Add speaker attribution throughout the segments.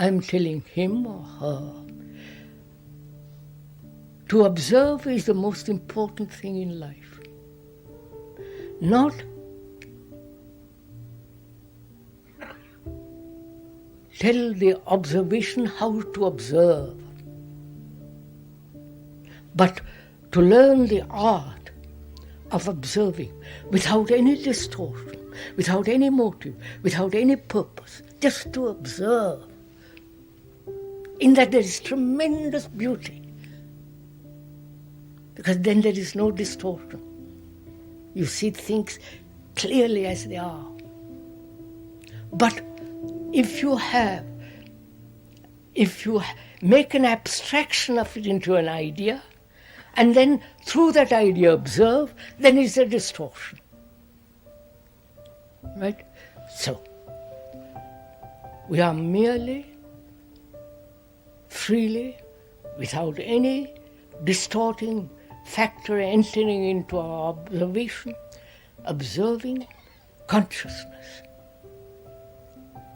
Speaker 1: I'm telling him or her, to observe is the most important thing in life. Not tell the observation how to observe, but to learn the art of observing without any distortion, without any motive, without any purpose, just to observe. In that there is tremendous beauty, because then there is no distortion. You see things clearly as they are. But if you make an abstraction of it into an idea, and then through that idea observe, then it's a distortion. Right? So, we are merely, freely, without any distorting factor entering into our observation, observing consciousness.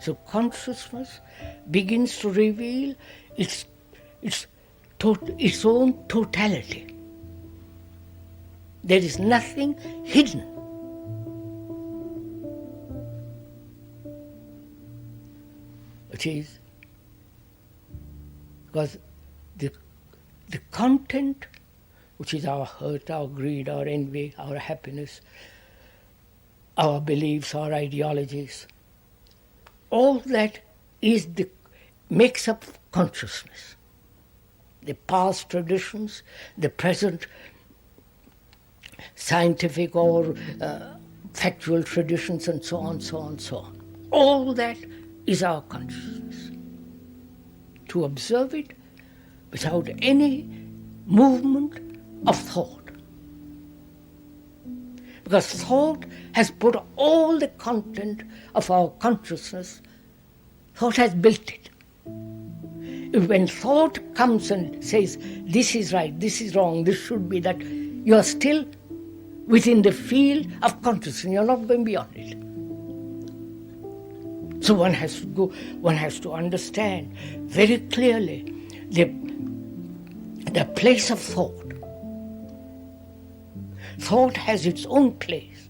Speaker 1: So consciousness begins to reveal its own totality. There is nothing hidden. It is because the content, which is our hurt, our greed, our envy, our happiness, our beliefs, our ideologies, all that makes up consciousness. The past traditions, the present scientific or factual traditions, and so on, so on, so on. All that is our consciousness. To observe it without any movement of thought. Because thought has put all the content of our consciousness, thought has built it. When thought comes and says, this is right, this is wrong, this should be that, you are still within the field of consciousness, you are not going beyond it. So one has to understand very clearly the place of thought. Thought has its own place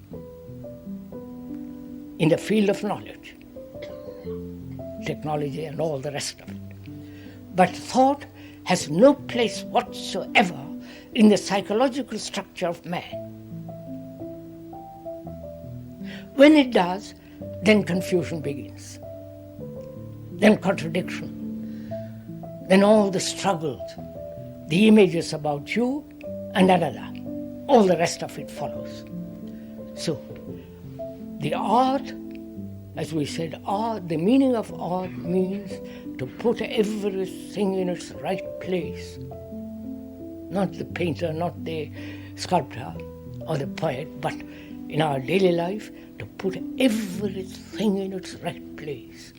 Speaker 1: in the field of knowledge, technology and all the rest of it. But thought has no place whatsoever in the psychological structure of man. When it does, then confusion begins, then contradiction, then all the struggles, the images about you and another, all the rest of it follows. So, the art, as we said, art, the meaning of art means to put everything in its right place. Not the painter, not the sculptor or the poet, but in our daily life, to put everything in its right place.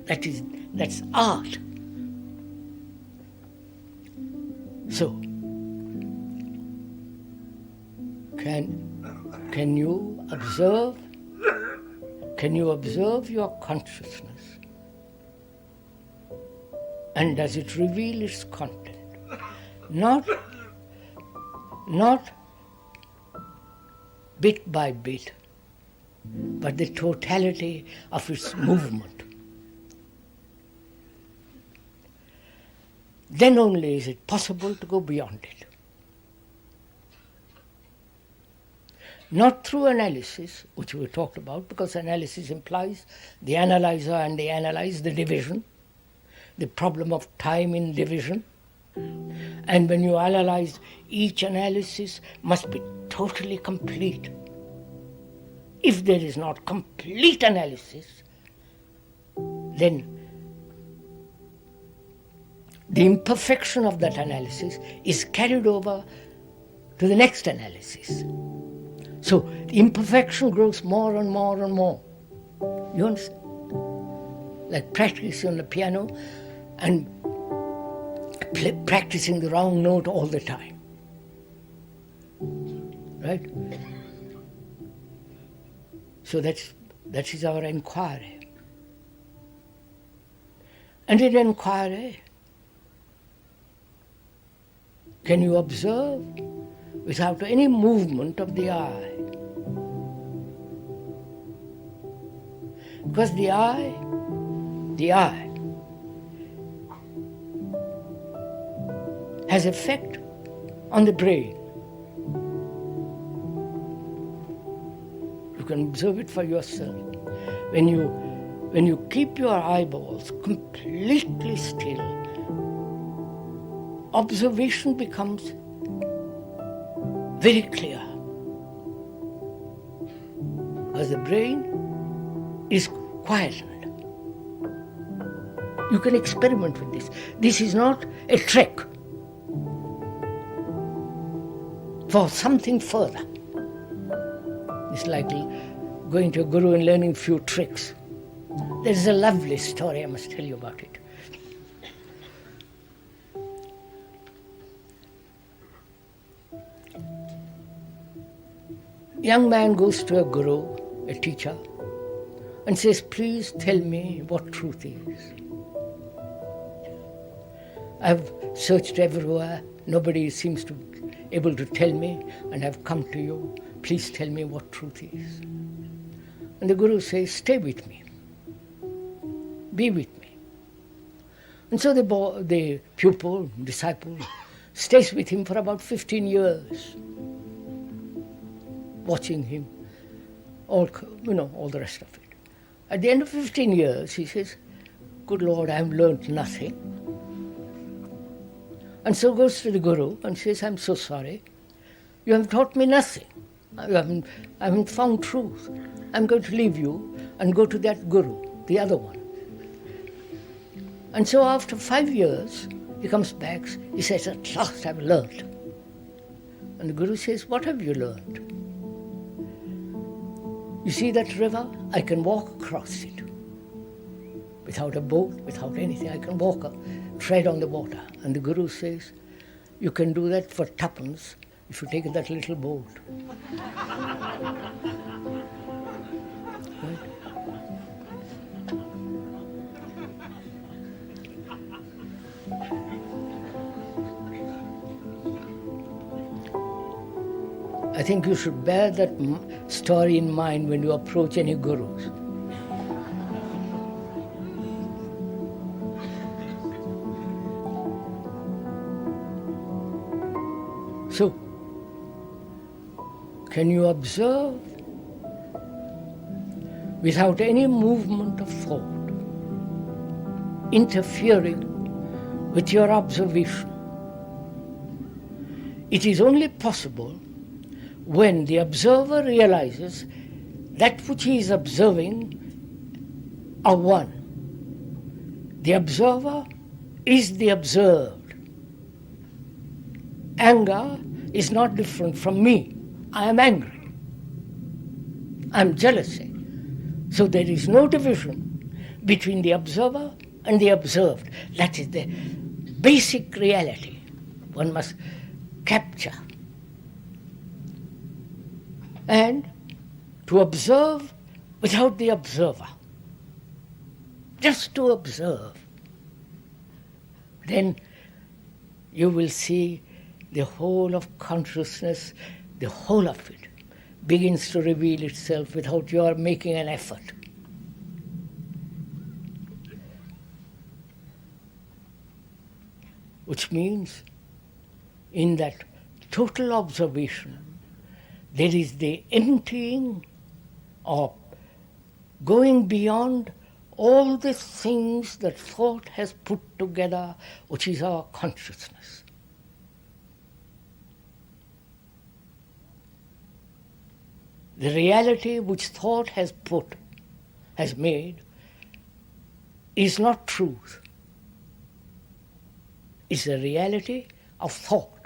Speaker 1: That's art. So, can you observe? Can you observe your consciousness? And does it reveal its content? Not bit by bit, but the totality of its movement. Then only is it possible to go beyond it. Not through analysis, which we talked about, because analysis implies the analyzer and the analyze, the division, the problem of time in division. And when you analyze, each analysis must be totally complete. If there is not complete analysis, then the imperfection of that analysis is carried over to the next analysis. So the imperfection grows more and more and more. You understand? Like practicing on the piano and practicing the wrong note all the time. Right? So that is our inquiry. And in inquiry, can you observe without any movement of the eye? Because the eye has effect on the brain. You can observe it for yourself. When you keep your eyeballs completely still, observation becomes very clear. Because the brain is quietened. You can experiment with this. This is not a trick for something further. It's like going to a guru and learning a few tricks. There is a lovely story I must tell you about it. Young man goes to a guru, a teacher, and says, please tell me what truth is. I've searched everywhere, nobody seems to be able to tell me, and I've come to you. Please tell me what truth is. And the guru says, stay with me. Be with me. And so the pupil, disciple, stays with him for about 15 years, watching him, all the rest of it. At the end of 15 years, he says, good Lord, I have learned nothing. And so goes to the guru and says, I'm so sorry. You have taught me nothing. I haven't found truth. I'm going to leave you and go to that guru, the other one. And so after 5 years, he comes back, he says, at last I've learned. And the guru says, what have you learned? You see that river? I can walk across it. Without a boat, without anything, I can tread on the water. And the guru says, you can do that for tuppence if you take that little boat. Right? I think you should bear that story in mind when you approach any gurus. So, can you observe without any movement of thought, interfering with your observation? It is only possible when the observer realizes that which he is observing are one. The observer is the observed. Anger is not different from me. I am angry. I am jealousy. So there is no division between the observer and the observed. That is the basic reality one must capture. And to observe without the observer, just to observe, then you will see the whole of consciousness, the whole of it begins to reveal itself without your making an effort. Which means in that total observation, there is the emptying or going beyond all the things that thought has put together, which is our consciousness. The reality which thought has made, is not truth. It's the reality of thought.